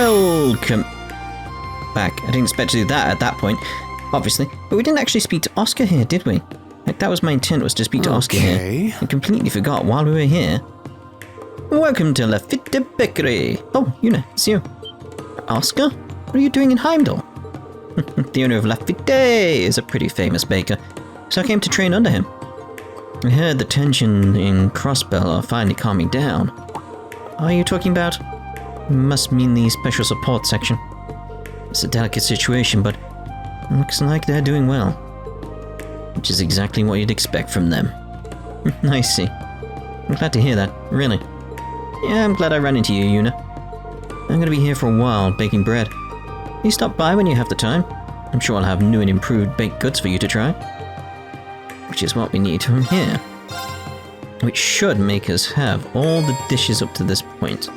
Welcome back. I didn't expect to do that at that point, obviously. But we didn't actually speak to Oscar here, did we? Like, that was my intent, was to speak to Oscar here. I completely forgot while we were here. Welcome to Lafitte Bakery. Oh, Yuna, it's you. Oscar? What are you doing in Heimdall? The owner of Lafitte is a pretty famous baker, so I came to train under him. I heard the tension in Crossbell are finally calming down. Are you talking about? Must mean the special support section. It's a delicate situation, but looks like they're doing well. Which is exactly what you'd expect from them. I see. I'm glad to hear that, really. Yeah, I'm glad I ran into you, Yuna. I'm gonna be here for a while, baking bread. You stop by when you have the time. I'm sure I'll have new and improved baked goods for you to try. Which is what we need from here. Which should make us have all the dishes up to this point.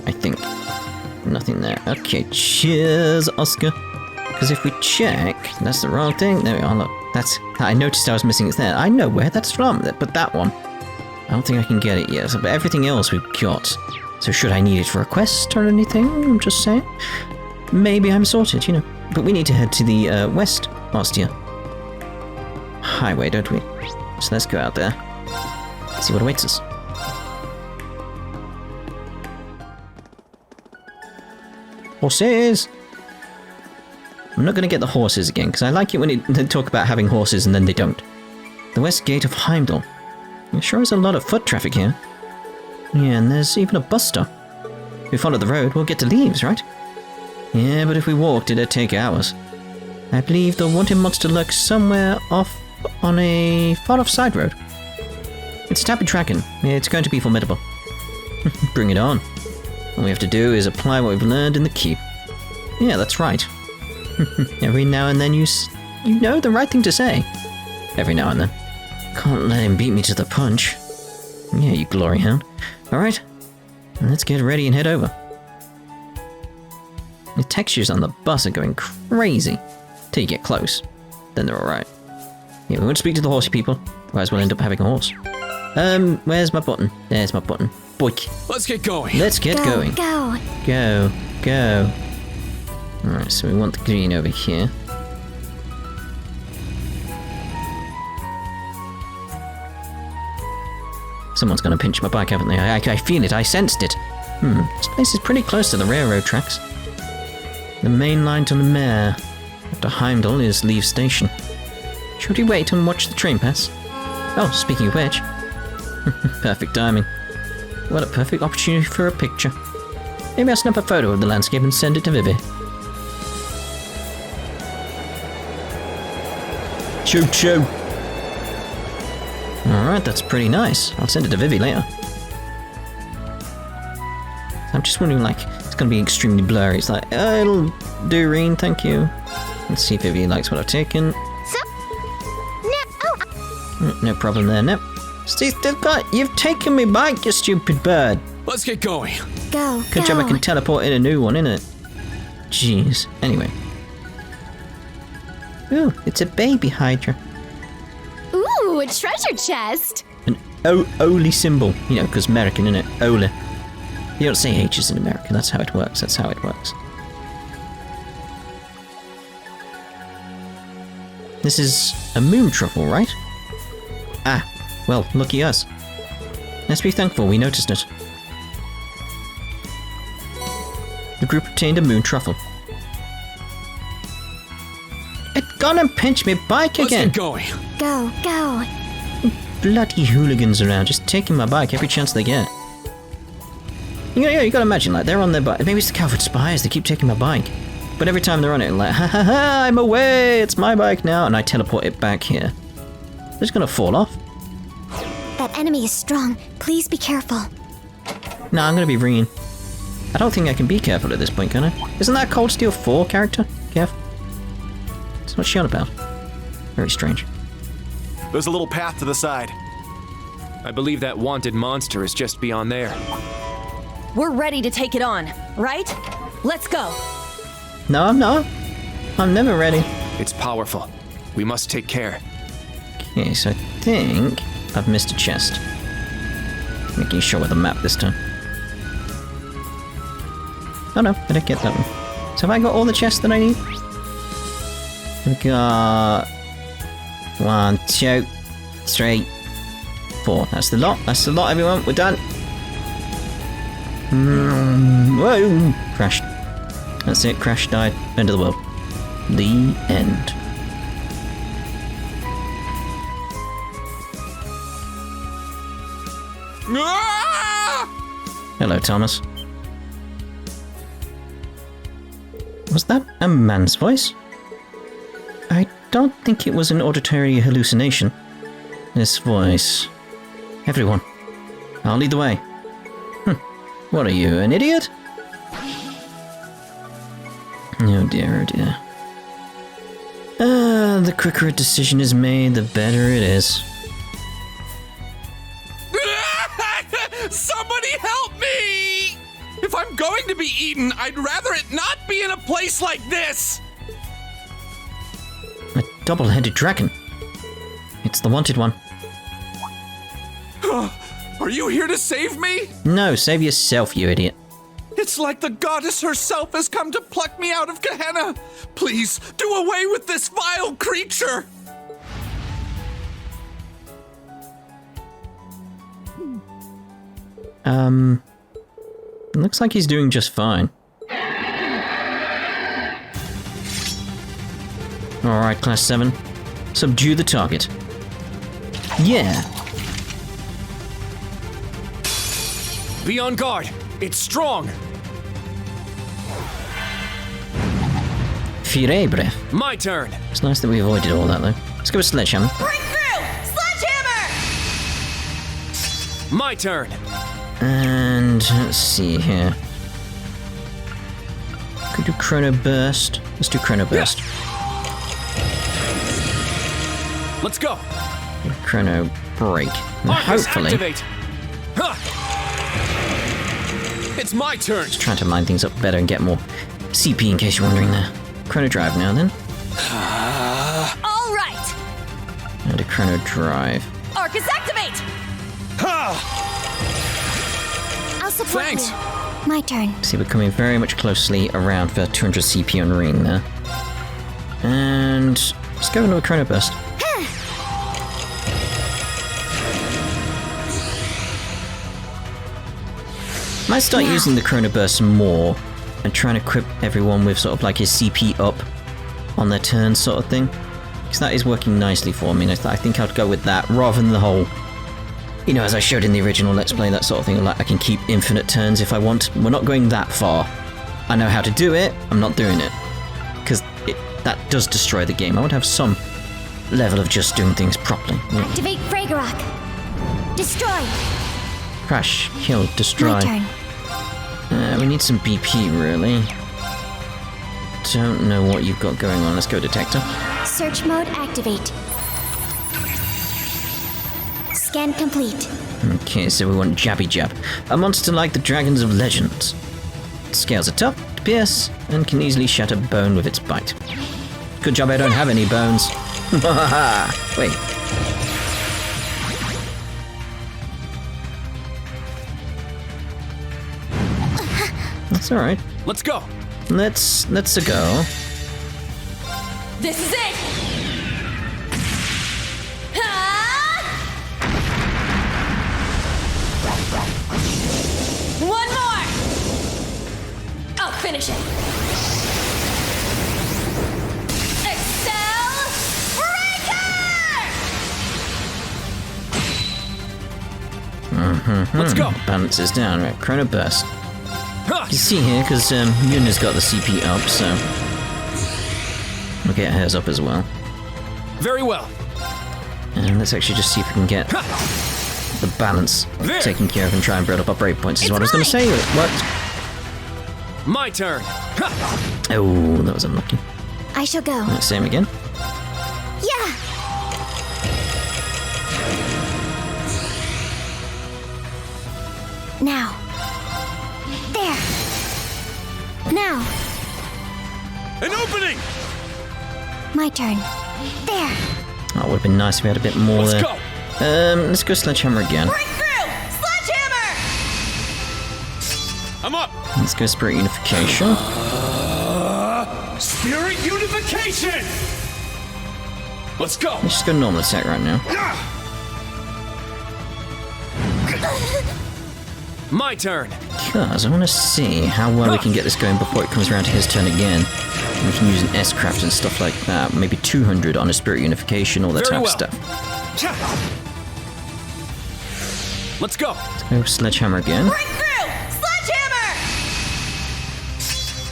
I think. Nothing there. Okay, cheers, Oscar. Because if we check, that's the wrong thing. There we are, look. I noticed I was missing it there. I know where that's from, but that one. I don't think I can get it yet, but everything else we've got. So should I need it for a quest or anything? I'm just saying. Maybe I'm sorted, you know. But we need to head to the west, Ostia. Highway, don't we? So let's go out there. See what awaits us. Horses! I'm not going to get the horses again, because I like it when they talk about having horses and then they don't. The west gate of Heimdall. There sure is a lot of foot traffic here. Yeah, and there's even a bus stop. If we follow the road, we'll get to Leaves, right? Yeah, but if we walked, it'd take hours. I believe the wanted monster lurks somewhere off on a far-off side road. It's Tappy Dragon. It's going to be formidable. Bring it on. All we have to do is apply what we've learned in the keep. Yeah, that's right. Every now and then you know the right thing to say. Every now and then. Can't let him beat me to the punch. Yeah, you glory hound. Alright, let's get ready and head over. The textures on the bus are going crazy. Till you get close. Then they're alright. Yeah, we won't speak to the horsey people, otherwise we'll end up having a horse. Where's my button? There's my button. Boink. Let's get going. Let's get going. Go. Go. Alright, so we want the green over here. Someone's gonna pinch my bike, haven't they? I feel it, I sensed it. This place is pretty close to the railroad tracks. The main line to the Mare. After Heimdall is Leave Station. Should we wait and watch the train pass? Oh, speaking of which. Perfect timing. What a perfect opportunity for a picture. Maybe I'll snap a photo of the landscape and send it to Vivi. Choo choo! Alright, that's pretty nice. I'll send it to Vivi later. I'm just wondering, like, it's gonna be extremely blurry. It's like, it'll do, Rean, thank you. Let's see if Vivi likes what I've taken. No problem there, no. Steve, you've taken me bike, you stupid bird. Let's get going. Go. Good job I can teleport in a new one, innit? Jeez. Anyway. Ooh, it's a baby Hydra. Ooh, a treasure chest. An Oli symbol. You know, because American, innit? Oli. You don't say H's in American, that's how it works, that's how it works. This is a moon truffle, right? Ah, well, lucky us. Let's be thankful we noticed it. The group obtained a moon truffle. It's gonna pinch me bike again! Let's get going! Go. Bloody hooligans around, just taking my bike every chance they get. You gotta imagine, like, they're on their bike. Maybe it's the Calvard spies, they keep taking my bike. But every time they're on it, like, ha ha ha, I'm away, it's my bike now, and I teleport it back here. They're just gonna fall off. That enemy is strong. Please be careful. No, I'm gonna be Rean. I don't think I can be careful at this point, can I? Isn't that a Cold Steel 4 character? Kev? So what's she on about? Very strange. There's a little path to the side. I believe that wanted monster is just beyond there. We're ready to take it on, right? Let's go. No, I'm not. I'm never ready. It's powerful. We must take care. Okay, so I think I've missed a chest. Making sure with the map this time. Oh no, I didn't get that one. So have I got all the chests that I need? We've got 1, 2, 3, 4. That's the lot. That's the lot, everyone. We're done. Whoa! Crashed. That's it. Crash, died. End of the world. The end. Hello, Thomas. Was that a man's voice? I don't think it was an auditory hallucination. This voice. Everyone, I'll lead the way. What are you, an idiot? Oh dear, oh dear. The quicker a decision is made, the better it is. Somebody help me! If I'm going to be eaten, I'd rather it not be in a place like this! A double-headed dragon. It's the wanted one. Are you here to save me? No, save yourself, you idiot. It's like the goddess herself has come to pluck me out of Gehenna. Please, do away with this vile creature! Looks like he's doing just fine. Alright, Class 7. Subdue the target. Yeah! Be on guard. It's strong. Firebre. My turn. It's nice that we avoided all that, though. Let's go with Sledgehammer. Break through! Sledgehammer! My turn. And let's see here. Could do Chrono Burst. Let's do Chrono Burst. Let's go. Chrono Break. And Arcus, hopefully, activate. Huh. It's my turn. just trying to line things up better and get more CP in case you're wondering there. Chrono Drive now then. All right! And a Chrono Drive. Arcus, activate! I'll support Thanks. you. My turn. See, we're coming very much closely around for 200 CP on Rean there. And let's go into a Chrono Burst. Might start using the Chrono Burst more and trying to equip everyone with sort of like his CP up on their turn sort of thing. Because that is working nicely for me, and I think I'd go with that rather than the whole, you know, as I showed in the original Let's Play, that sort of thing, like I can keep infinite turns if I want. We're not going that far. I know how to do it, I'm not doing it. Because that does destroy the game. I would have some level of just doing things properly. Yeah. Activate Fragarok. Destroy. Crash, kill, destroy. My turn. We need some BP, really. Don't know what you've got going on. Let's go, Detector. Search mode activate. Scan complete. Okay, so we want Jabby Jab. A monster like the dragons of legends. Scales are tough to pierce and can easily shatter bone with its bite. Good job I don't have any bones. Wait. That's alright. Let's go. Let's a go. This is it! Ah! One more! I'll finish it! Excel Breaker! Let's go. Balance is down. Right, Chrono Burst. Huh. You see here, because Yuna's got the CP up, so we'll get hers up as well. Very well. And let's actually just see if we can get the balance There. taken care of and try and build up our brave points, is It's what I was going to mine. say. What? My turn. Huh. Oh, that was unlucky. I shall go. Right, same again. Yeah. Now. There. Now. An opening! My turn. There. Oh, it would have been nice if we had a bit more Let's there. go. Let's go Sledgehammer again. Breakthrough! Sledgehammer! I'm up! Let's go spirit unification. Spirit unification! Let's go! Let's just go normal attack right now. My turn! Because I want to see how well we can get this going before it comes around to his turn again. We can use an S-craft and stuff like that. Maybe 200 on a spirit unification, all that Very type of well. stuff. Let's go! Let's go sledgehammer again. Breakthrough! Sledgehammer!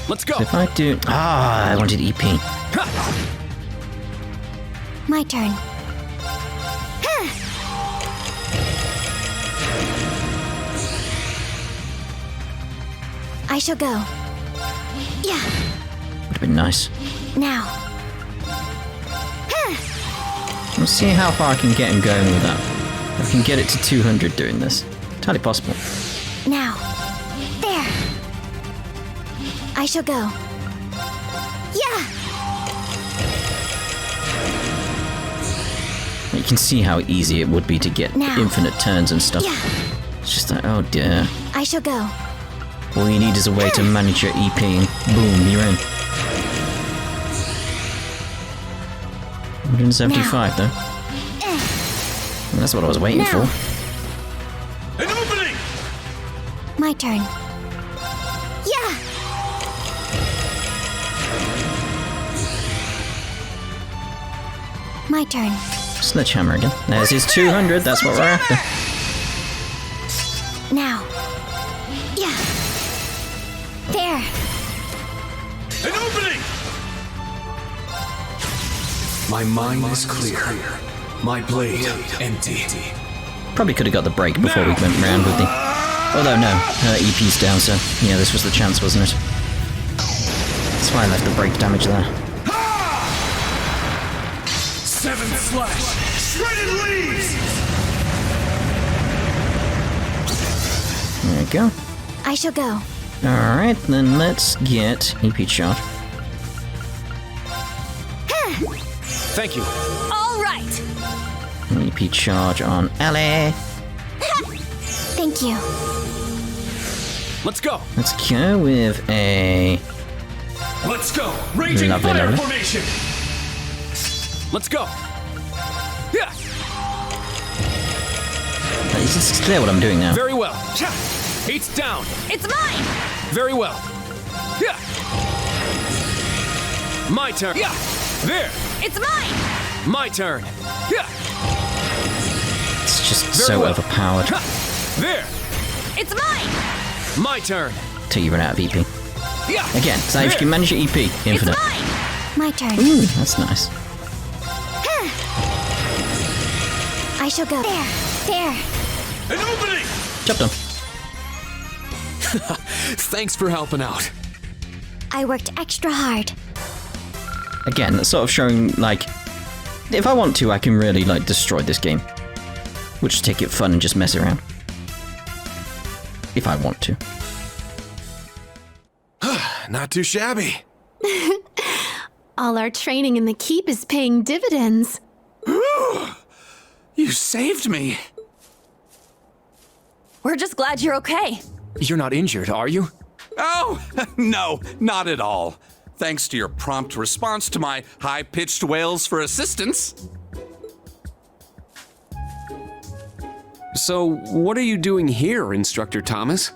Let's go! So if I do... I wanted EP. My turn. I shall go. Yeah. Would have been nice. Now. Let's see how far I can get him going with that. I can get it to 200 doing this. Entirely possible. Now. There. I shall go. Yeah. You can see how easy it would be to get Now. infinite turns and stuff. Yeah. It's just like, oh dear. I shall go. All you need is a way to manage your EP and boom, you're in. 175 though. That's what I was waiting Now. for. An opening! My turn. Yeah. My turn. Sledgehammer again. There's his 200, that's what we're after. Now. Yeah. There. An opening! My mind is clear. My blade empty. Probably could have got the break before we went round with the... Although no, her EP's down, so yeah, this was the chance, wasn't it? That's why I left the break damage there. Seventh slash. Shredded leaves. There we go. I shall go. Alright, then let's get EP charge. Thank you. All right! EP charge on Ellie. Thank you. Let's go! Let's go with a... Let's go. Raging Lovely, fire lovely. formation. Let's go! Yeah! It's clear what I'm doing now. Very well. Heat's down. It's mine! Very well. Yeah! My turn. Yeah! There! It's mine! My turn. Yeah! It's just Very so well. overpowered Ha! There! It's mine! My turn. till you run out of EP. Yeah! Again, so if you can manage your EP, It's infinite. mine! My turn. Ooh, that's nice. I shall go. There. There. An opening. Job done. Thanks for helping out. I worked extra hard. Again, that's sort of showing, like, if I want to, I can really, like, destroy this game. We'll just take it fun and just mess around. If I want to. Not too shabby. All our training in the keep is paying dividends. You saved me. We're just glad you're okay. You're not injured, are you? Oh, no, not at all. Thanks to your prompt response to my high-pitched wails for assistance. So, what are you doing here, Instructor Thomas?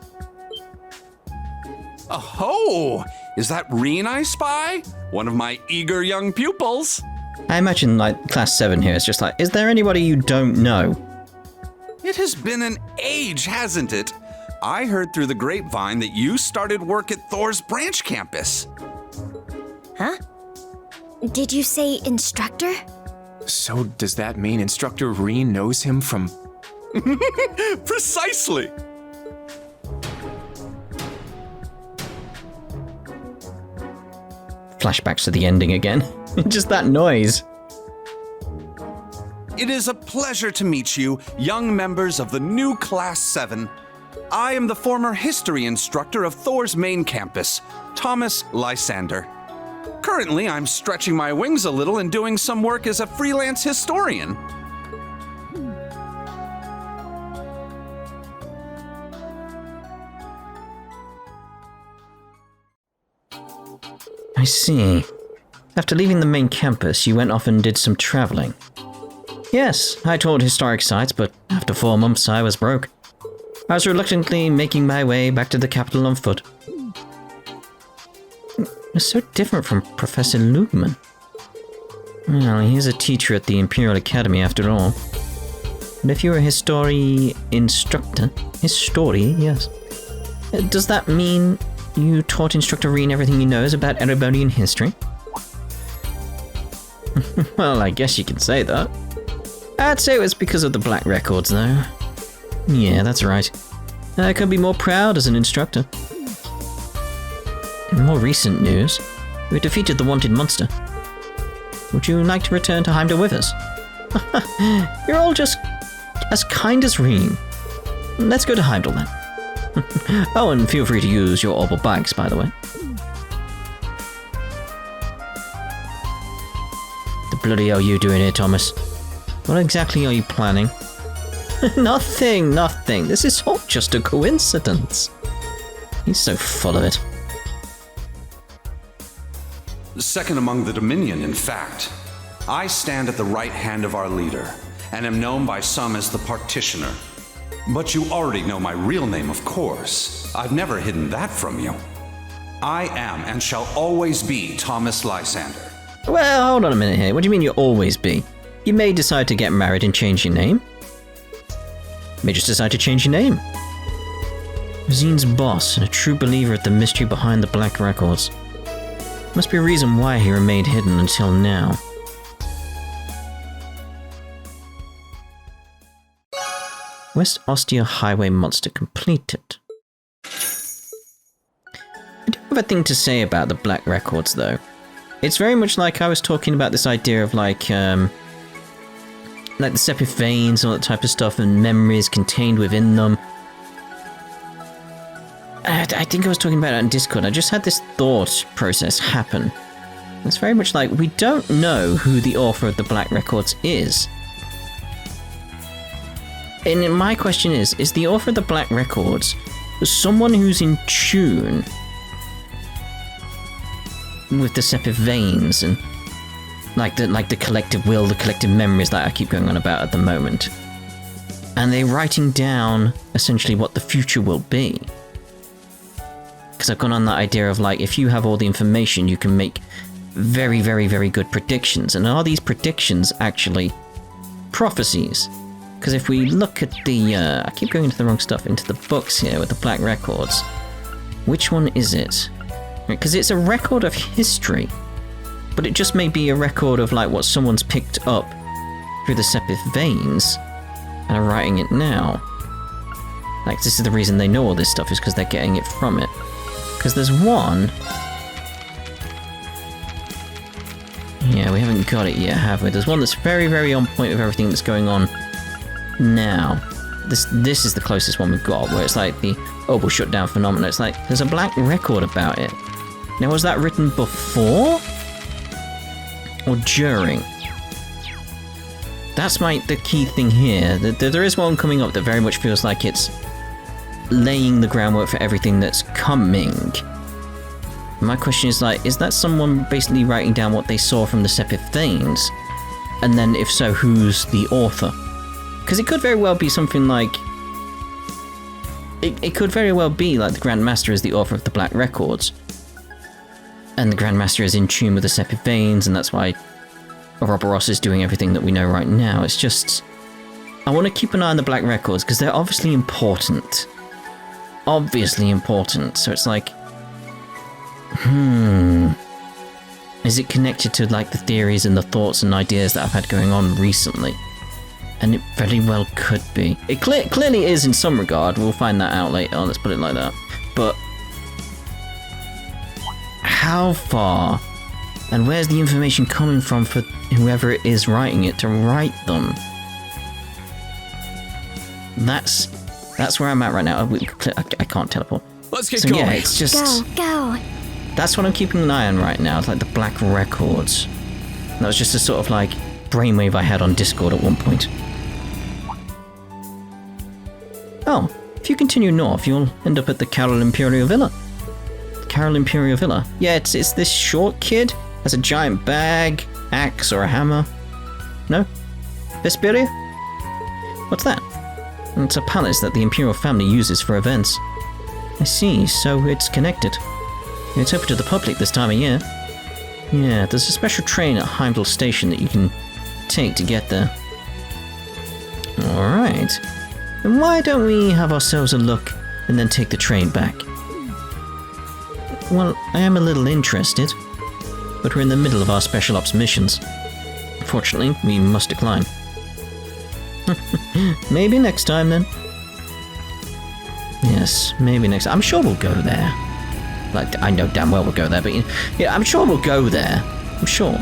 Oh, is that Rean I spy? One of my eager young pupils. I imagine, like, Class 7 here is just like, is there anybody you don't know? It has been an age, hasn't it? I heard through the grapevine that you started work at Thors branch campus. Huh? Did you say instructor? So does that mean Instructor Rean knows him from... Precisely. Flashbacks to the ending again. Just that noise. It is a pleasure to meet you, young members of the new Class 7. I am the former history instructor of Thor's main campus, Thomas Lysander. Currently, I'm stretching my wings a little and doing some work as a freelance historian. I see. After leaving the main campus, you went off and did some traveling. Yes, I toured historic sites, but after 4 months I was broke. I was reluctantly making my way back to the capital on foot. It's so different from Professor Lugman. Well, he's a teacher at the Imperial Academy after all. And if you're a instructor, yes. Does that mean you taught Instructor Rean everything he knows about Erebonian history? Well, I guess you can say that. I'd say it was because of the black records, though. Yeah, that's right. I could be more proud as an instructor. In more recent news, we defeated the wanted monster. Would you like to return to Heimdall with us? You're all just as kind as Rean. Let's go to Heimdall then. Oh, and feel free to use your orbital bags, by the way. The bloody hell are you doing here, Thomas? What exactly are you planning? Nothing. This is all just a coincidence. He's so full of it. Second among the Dominion, in fact. I stand at the right hand of our leader, and am known by some as the Partitioner. But you already know my real name, of course. I've never hidden that from you. I am and shall always be Thomas Lysander. Well, hold on a minute here. What do you mean you'll always be? You may decide to get married and change your name. You may just decide to change your name. Rean's boss and a true believer of the mystery behind the black records. Must be a reason why he remained hidden until now. West Ostia Highway Monster completed. I do have a thing to say about the black records, though. It's very much like I was talking about this idea of like the separate veins and all that type of stuff and memories contained within them. I think I was talking about it on Discord. I just had this thought process happen. It's very much like we don't know who the author of the black records is. And my question is the author of the black records someone who's in tune with the separate veins and like the collective will, the collective memories that I keep going on about at the moment? And they're writing down essentially what the future will be. Because I've gone on that idea of like, if you have all the information, you can make very, very, very good predictions. And are these predictions actually prophecies? Because if we look at the, I keep going into the wrong stuff, into the books here with the black records. Which one is it? Because it's a record of history, but it just may be a record of like what someone's picked up through the separate veins and are writing it now. Like, this is the reason they know all this stuff, is because they're getting it from it. Because there's one... Yeah, we haven't got it yet, have we? There's one that's very, very on point with everything that's going on now. This is the closest one we've got, where it's like the Ouroboros shutdown phenomenon. It's like, there's a black record about it. Now, was that written before? Or during? That's the key thing here. There is one coming up that very much feels like it's laying the groundwork for everything that's coming. My question is like, is that someone basically writing down what they saw from the separate veins? And then if so, who's the author? Because it could very well be something like... It could very well be like the Grand Master is the author of the Black Records. And the Grand Master is in tune with the separate veins, and that's why Ouroboros is doing everything that we know right now. It's just... I want to keep an eye on the Black Records, because they're obviously important. Obviously important. So it's like... Is it connected to like the theories and the thoughts and ideas that I've had going on recently? And it very well could be. It clearly is in some regard. We'll find that out later on, let's put it like that. But how far? And where's the information coming from for whoever it is writing it to write them? That's where I'm at right now. I can't teleport. Let's get going. Yeah, it's just... Go. That's what I'm keeping an eye on right now. It's like the Black Records. That was just a sort of like brainwave I had on Discord at one point. Oh, if you continue north, you'll end up at the Carol Imperial Villa. Carol Imperial Villa. Yeah, it's this short kid. Has a giant bag, axe, or a hammer. No? Vesperia? What's that? It's a palace that the Imperial family uses for events. I see, so it's connected. It's open to the public this time of year. Yeah, there's a special train at Heimdall Station that you can take to get there. Alright. Then why don't we have ourselves a look and then take the train back? Well, I am a little interested, but we're in the middle of our special ops missions. Unfortunately, we must decline. Maybe next time then. Yes, maybe next time. I'm sure we'll go there. Like, I know damn well we'll go there, but yeah, I'm sure we'll go there. I'm sure.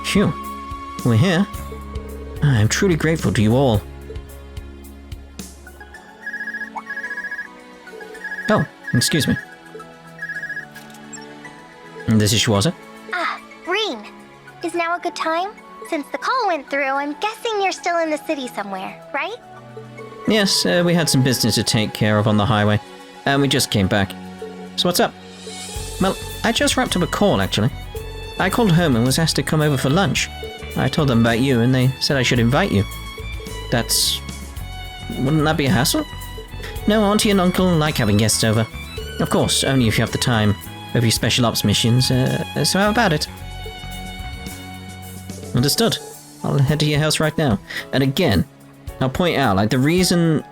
Phew. We're here. I'm truly grateful to you all. Oh, excuse me. This is Schwarzer. Ah, Rean. Is now a good time? Since the call went through, I'm guessing you're still in the city somewhere, right? Yes, we had some business to take care of on the highway, and we just came back. So what's up? Well, I just wrapped up a call, actually. I called home and was asked to come over for lunch. I told them about you, and they said I should invite you. Wouldn't that be a hassle? No, Auntie and Uncle like having guests over. Of course, only if you have the time over your special ops missions, so how about it? Understood. I'll head to your house right now. And again, I'll point out, like, the reason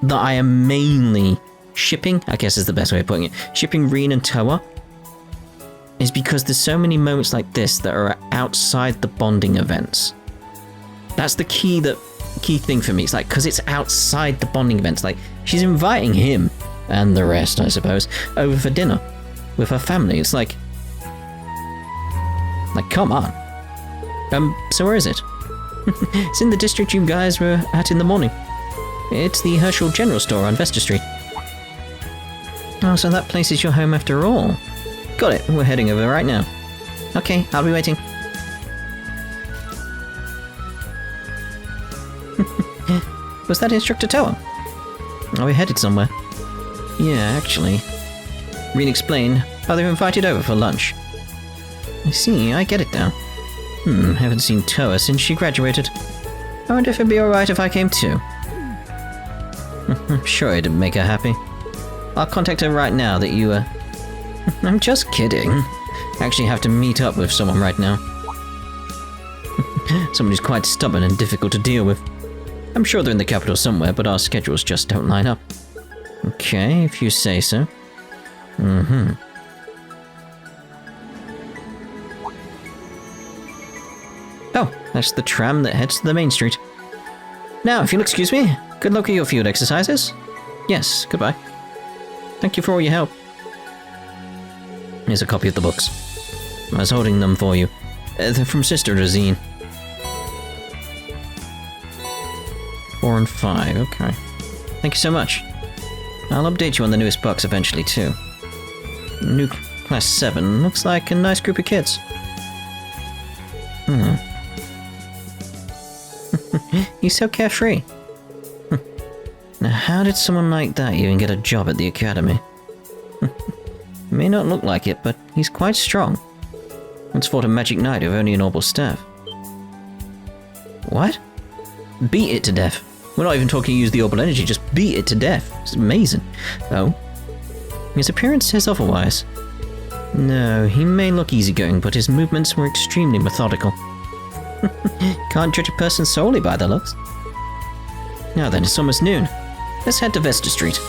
that I am mainly shipping, I guess is the best way of putting it, shipping Rean and Towa, is because there's so many moments like this that are outside the bonding events. That's the key thing for me. It's like, because it's outside the bonding events. Like, she's inviting him, and the rest, I suppose, over for dinner with her family. It's like, come on. So where is it? It's in the district you guys were at in the morning. It's the Herschel General Store on Vesta Street. Oh, so that place is your home after all. Got it, we're heading over right now. Okay, I'll be waiting. Was that Instructor Towa? Are we headed somewhere? Yeah, actually. Rean explained how they were invited over for lunch. I see, I get it now. Haven't seen Towa since she graduated. I wonder if it'd be alright if I came too. I'm sure it'd make her happy. I'll contact her right now that you, I'm just kidding. I actually have to meet up with someone right now. Someone who's quite stubborn and difficult to deal with. I'm sure they're in the capital somewhere, but our schedules just don't line up. Okay, if you say so. Oh, that's the tram that heads to the main street. Now, if you'll excuse me, good luck with your field exercises. Yes, goodbye. Thank you for all your help. Here's a copy of the books. I was holding them for you. They're from Sister Rean. 4 and 5, okay. Thank you so much. I'll update you on the newest books eventually, too. New Class 7 looks like a nice group of kids. He's so carefree. Now, how did someone like that even get a job at the Academy? May not look like it, but he's quite strong. Once fought a magic knight with only an orbital staff. What? Beat it to death. We're not even talking use the orbital energy, just beat it to death. It's amazing. Oh? His appearance says otherwise. No, he may look easygoing, but his movements were extremely methodical. Can't judge a person solely by their looks. Now then, it's almost noon. Let's head to Vesta Street.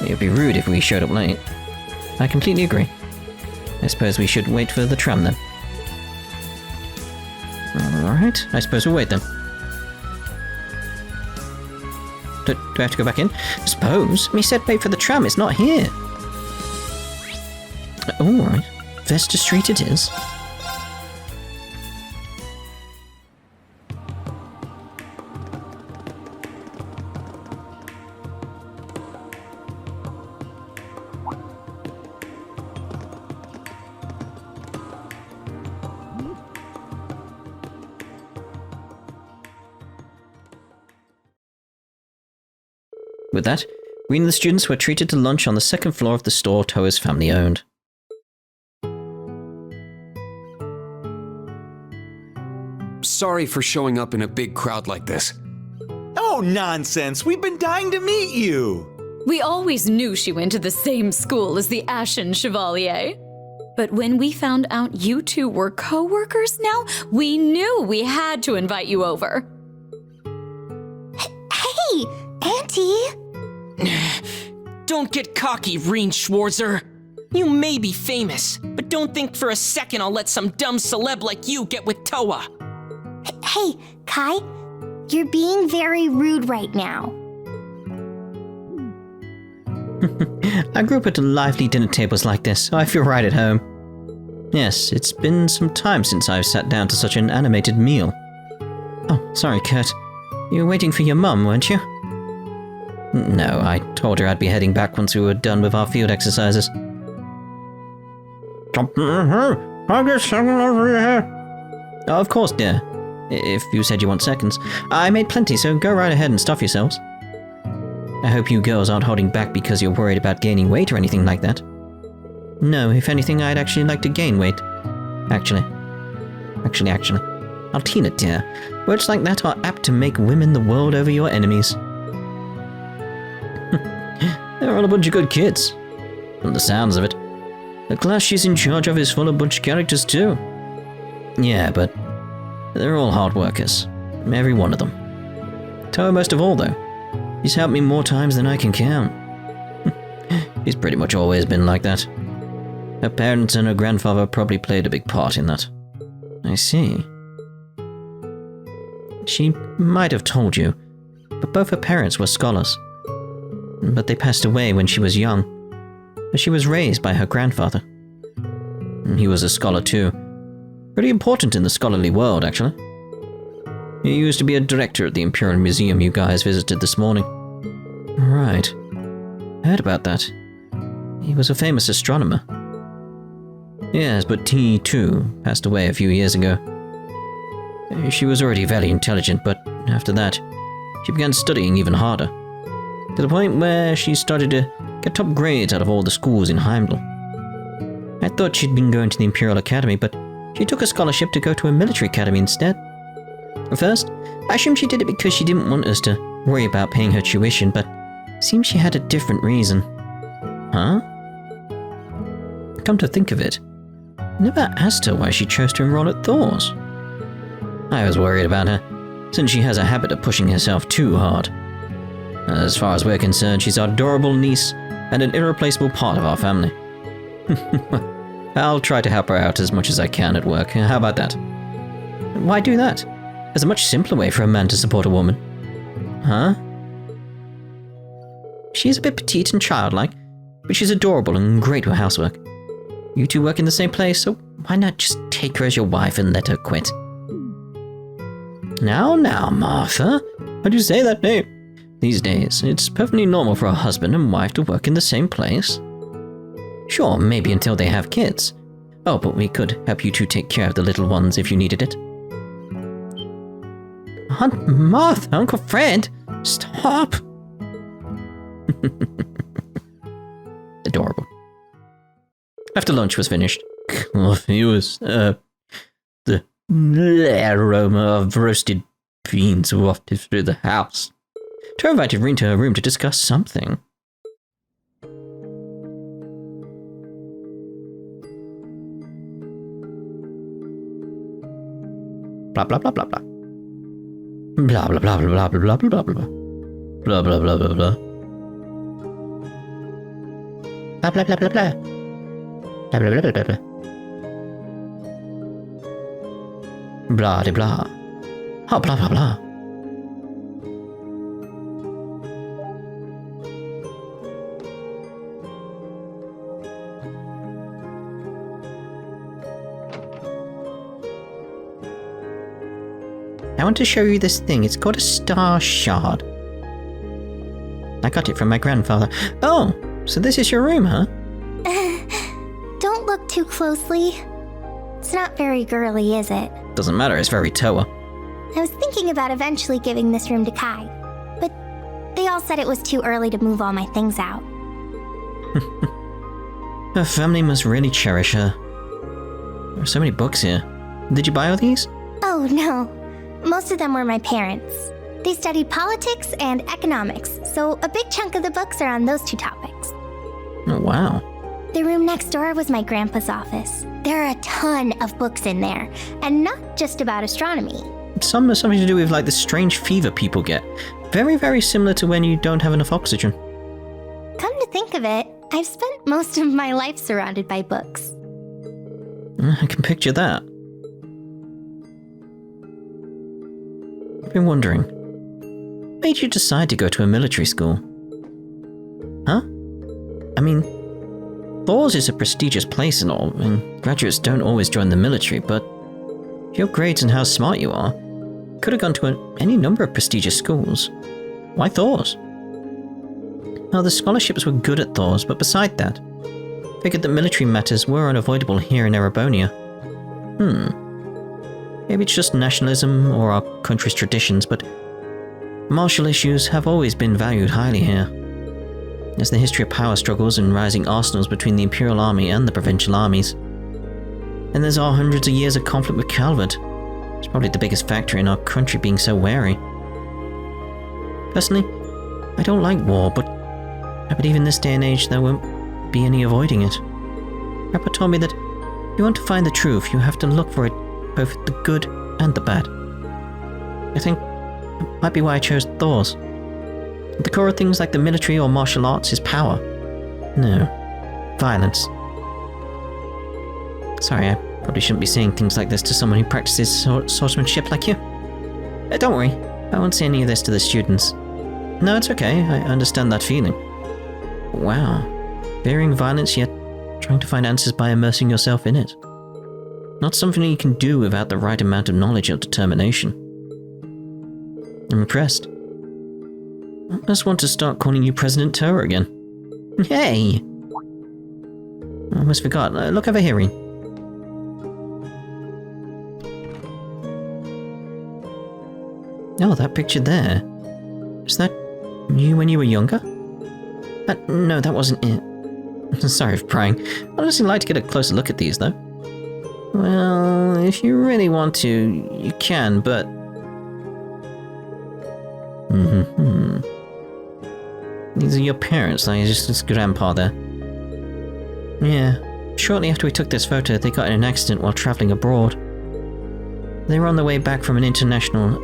It would be rude if we showed up late. I completely agree. I suppose we should wait for the tram then. Alright, I suppose we'll wait then. Do I have to go back in? I suppose. We said wait for the tram, it's not here. Alright, Vesta Street it is. With that, Rean and the students were treated to lunch on the second floor of the store Towa's family owned. Sorry for showing up in a big crowd like this. Oh, nonsense! We've been dying to meet you! We always knew she went to the same school as the Ashen Chevalier. But when we found out you two were co-workers now, we knew we had to invite you over. Hey, Auntie! Don't get cocky, Rean Schwarzer. You may be famous, but don't think for a second I'll let some dumb celeb like you get with Towa. Hey, Kai, you're being very rude right now. I grew up at lively dinner tables like this, so I feel right at home. Yes, it's been some time since I've sat down to such an animated meal. Oh, sorry, Kurt. You were waiting for your mum, weren't you? No, I told her I'd be heading back once we were done with our field exercises. Of course, dear. If you said you want seconds. I made plenty, so go right ahead and stuff yourselves. I hope you girls aren't holding back because you're worried about gaining weight or anything like that. No, if anything, I'd actually like to gain weight. Actually. Altina, dear, words like that are apt to make women the world over your enemies. They're all a bunch of good kids. From the sounds of it. The class she's in charge of is full of a bunch of characters too. Yeah, but they're all hard workers. Every one of them. Towa most of all, though. He's helped me more times than I can count. He's pretty much always been like that. Her parents and her grandfather probably played a big part in that. I see. She might have told you, but both her parents were scholars. But they passed away when she was young. She was raised by her grandfather. He was a scholar too. Pretty important in the scholarly world, actually. He used to be a director at the Imperial Museum you guys visited this morning. Right. I heard about that. He was a famous astronomer. Yes, but he, too, passed away a few years ago. She was already very intelligent, but after that, she began studying even harder. To the point where she started to get top grades out of all the schools in Heimdall. I thought she'd been going to the Imperial Academy, but she took a scholarship to go to a military academy instead. At first, I assumed she did it because she didn't want us to worry about paying her tuition, but it seems she had a different reason. Huh? Come to think of it, I never asked her why she chose to enroll at Thors. I was worried about her, since she has a habit of pushing herself too hard. As far as we're concerned, she's our adorable niece and an irreplaceable part of our family. I'll try to help her out as much as I can at work. How about that? Why do that? There's a much simpler way for a man to support a woman. Huh? She's a bit petite and childlike, but she's adorable and great with housework. You two work in the same place, so why not just take her as your wife and let her quit? Now, Martha. How do you say that name? These days, it's perfectly normal for a husband and wife to work in the same place. Sure, maybe until they have kids. Oh, but we could help you two take care of the little ones if you needed it. Aunt Martha, Uncle Fred, stop! Adorable. After lunch was finished, coffee was, the aroma of roasted beans wafted through the house. Towa invited Rean to her room to discuss something. Blah blah blah blah blah. Blah blah blah blah blah blah blah blah blah. Blah blah blah blah blah. Blah blah blah blah blah. Blah blah blah blah blah. Blah de blah. Oh, blah blah blah. I want to show you this thing. It's called a star shard. I got it from my grandfather. Oh, so this is your room, huh? Don't look too closely. It's not very girly, is it? Doesn't matter, it's very Towa. I was thinking about eventually giving this room to Kai, but They all said it was too early to move all my things out. Her family must really cherish her. There are so many books here. Did you buy all these? Oh, no. Most of them were my parents. They studied politics and economics, so a big chunk of the books are on those two topics. Oh, wow. The room next door was my grandpa's office. There are a ton of books in there, and not just about astronomy. Some are something to do with like the strange fever people get. Very, very similar to when you don't have enough oxygen. Come to think of it, I've spent most of my life surrounded by books. I can picture that. I've been wondering, what made you decide to go to a military school? Huh? I mean, Thors is a prestigious place and all, and graduates don't always join the military, but your grades and how smart you are, could have gone to any number of prestigious schools. Why Thors? Well, the scholarships were good at Thors, but beside that, figured that military matters were unavoidable here in Erebonia. Maybe it's just nationalism or our country's traditions, but martial issues have always been valued highly here. There's the history of power struggles and rising arsenals between the Imperial Army and the provincial armies. And there's our hundreds of years of conflict with Calvard. It's probably the biggest factor in our country being so wary. Personally, I don't like war, but I believe in this day and age there won't be any avoiding it. Grandpa told me that if you want to find the truth, you have to look for it, both the good and the bad. I think that might be why I chose Thors. At the core of things like the military or martial arts is power. No, violence. Sorry, I probably shouldn't be saying things like this to someone who practices swordsmanship like you. Don't worry, I won't say any of this to the students. No, it's okay, I understand that feeling. Wow, fearing violence yet trying to find answers by immersing yourself in it. Not something you can do without the right amount of knowledge or determination. I'm impressed. I almost want to start calling you President Towa again. Hey! I almost forgot. Look over here, Rean. Oh, that picture there. Is that you when you were younger? No, that wasn't it. Sorry for prying. I'd honestly like to get a closer look at these, though. Well, if you really want to, you can, but... These are your parents, like just grandpa there. Yeah, shortly after we took this photo, they got in an accident while traveling abroad. They were on their way back from an international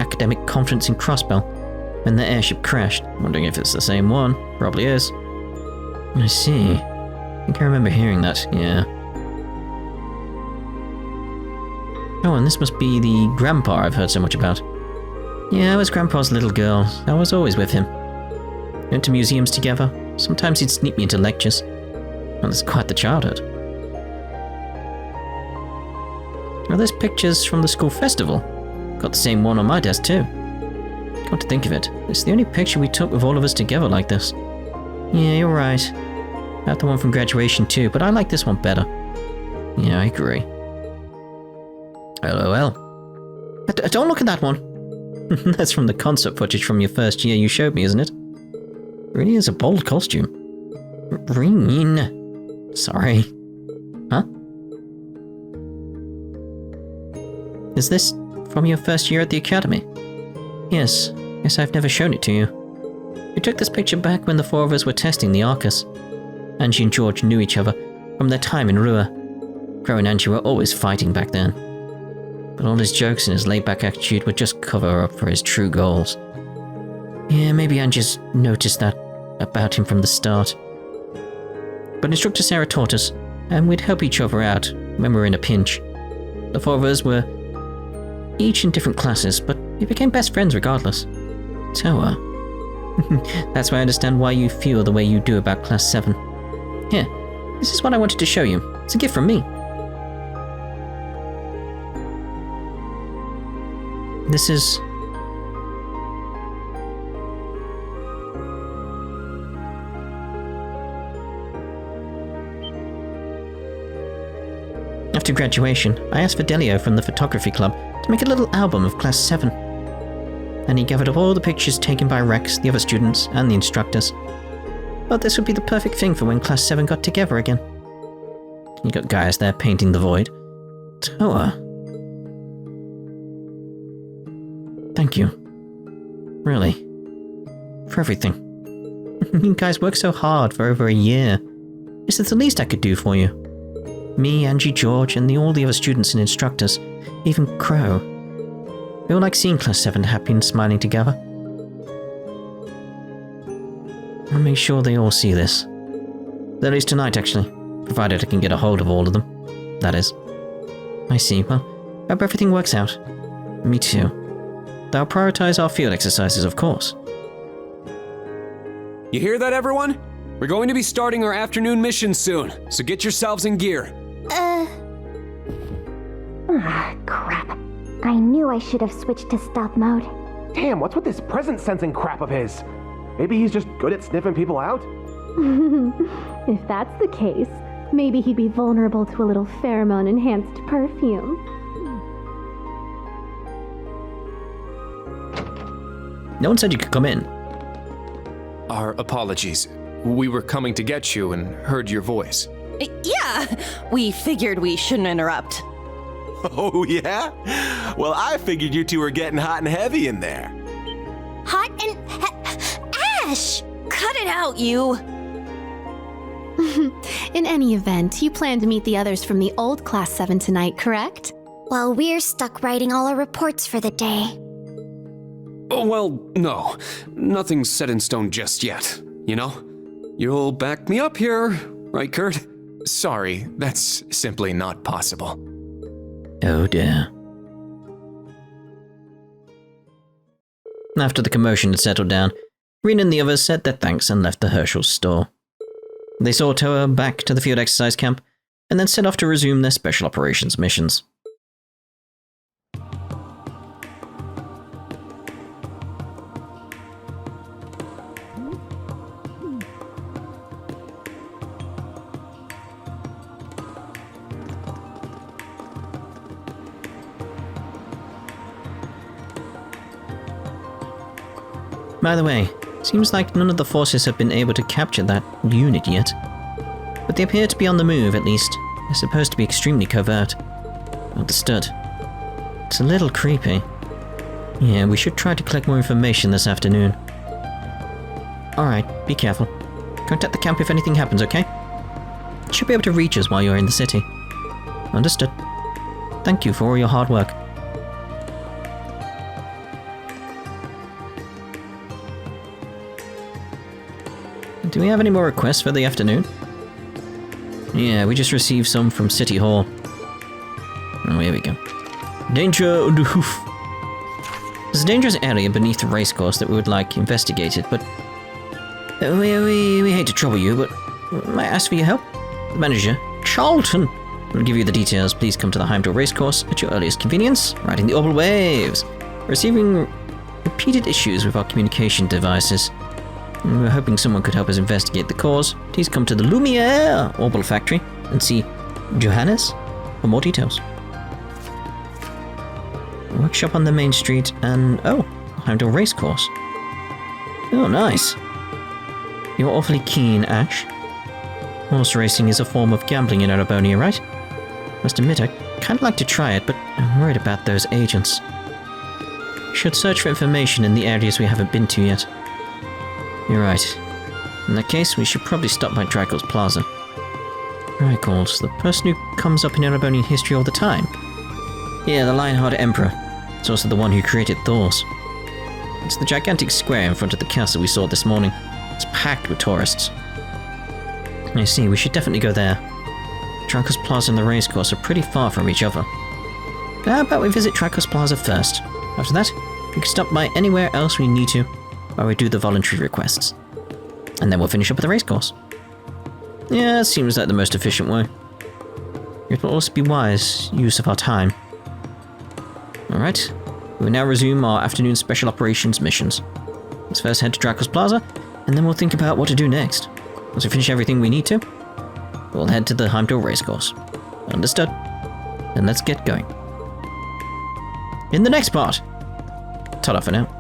academic conference in Crossbell when the airship crashed. Wondering if it's the same one. Probably is. I see. I think I remember hearing that, yeah. Oh, and this must be the grandpa I've heard so much about. Yeah, I was grandpa's little girl. I was always with him. Went to museums together. Sometimes he'd sneak me into lectures. Well, it's quite the childhood. Are those pictures from the school festival? Got the same one on my desk too. Come to think of it, it's the only picture we took with all of us together like this. Yeah, you're right. I have the one from graduation too, but I like this one better. Yeah, I agree. LOL. Don't look at that one. That's from the concert footage from your first year you showed me, isn't it? Really is a bold costume. Rean. Sorry. Huh? Is this from your first year at the Academy? Yes. Yes, I've never shown it to you. We took this picture back when the four of us were testing the Arcus. Angie and George knew each other from their time in Rua. Crow and Angie were always fighting back then. But all his jokes and his laid-back attitude would just cover up for his true goals. Yeah, maybe Angie's noticed that about him from the start. But Instructor Sarah taught us, and we'd help each other out when we were in a pinch. The four of us were each in different classes, but we became best friends regardless. Towa. That's why I understand why you feel the way you do about Class 7. Here, this is what I wanted to show you. It's a gift from me. This is... After graduation, I asked Fidelio from the photography club to make a little album of Class 7. and he gathered up all the pictures taken by Rex, the other students, and the instructors. But this would be the perfect thing for when Class 7 got together again. You got guys there painting the void. Towa. Thank you. Really. For everything. You guys worked so hard for over a year. This is the least I could do for you. Me, Angie, George, and all the other students and instructors, even Crow. We all like seeing Class 7 happy and smiling together. I'll make sure they all see this. At least tonight, actually. Provided I can get a hold of all of them. That is. I see. Well, hope everything works out. Me too. Though I'll prioritize our field exercises, of course. You hear that, everyone? We're going to be starting our afternoon mission soon, so get yourselves in gear. Crap. I knew I should have switched to stealth mode. Damn, what's with this presence sensing crap of his? Maybe he's just good at sniffing people out? If that's the case, maybe he'd be vulnerable to a little pheromone-enhanced perfume. No one said you could come in. Our apologies. We were coming to get you and heard your voice. Yeah, we figured we shouldn't interrupt. Oh, yeah? Well, I figured you two were getting hot and heavy in there. Hot and Ash! Cut it out, you! In any event, you plan to meet the others from the old Class 7 tonight, correct? Well, we're stuck writing all our reports for the day. Oh, well, no. Nothing's set in stone just yet, you know? You'll back me up here, right, Kurt? Sorry, that's simply not possible. Oh dear. After the commotion had settled down, Rean and the others said their thanks and left the Herschel's store. They saw Towa back to the field exercise camp, and then set off to resume their special operations missions. By the way, seems like none of the forces have been able to capture that unit yet. But they appear to be on the move, at least. They're supposed to be extremely covert. Understood. It's a little creepy. Yeah, we should try to collect more information this afternoon. Alright, be careful. Contact the camp if anything happens, okay? Should be able to reach us while you're in the city. Understood. Thank you for all your hard work. Do we have any more requests for the afternoon? Yeah, we just received some from City Hall. Oh, here we go. Danger on the hoof. There's a dangerous area beneath the racecourse that we would like investigated, but... We hate to trouble you, but... May I ask for your help? The manager, Charlton, will give you the details. Please come to the Heimdall racecourse at your earliest convenience, riding the orbital waves. Receiving repeated issues with our communication devices. We were hoping someone could help us investigate the cause. Please come to the Lumiere Orbital Factory and see Johannes for more details. Workshop on the main street and... oh, Heimdall Racecourse. Oh, nice. You're awfully keen, Ash. Horse racing is a form of gambling in Erebonia, right? Must admit, I'd kind of like to try it, but I'm worried about those agents. Should search for information in the areas we haven't been to yet. You're right. In that case, we should probably stop by Draco's Plaza. Draco's, the person who comes up in Erebonian history all the time. Yeah, the Lionheart Emperor. It's also the one who created Thors. It's the gigantic square in front of the castle we saw this morning. It's packed with tourists. I see, we should definitely go there. Draco's Plaza and the racecourse are pretty far from each other. How about we visit Draco's Plaza first? After that, we can stop by anywhere else we need to, while we do the voluntary requests. And then we'll finish up at the racecourse. Yeah, seems like the most efficient way. It will also be wise use of our time. Alright, we will now resume our afternoon special operations missions. Let's first head to Draco's Plaza, and then we'll think about what to do next. Once we finish everything we need to, we'll head to the Heimdall racecourse. Understood. Then let's get going. In the next part. Ta-da for now.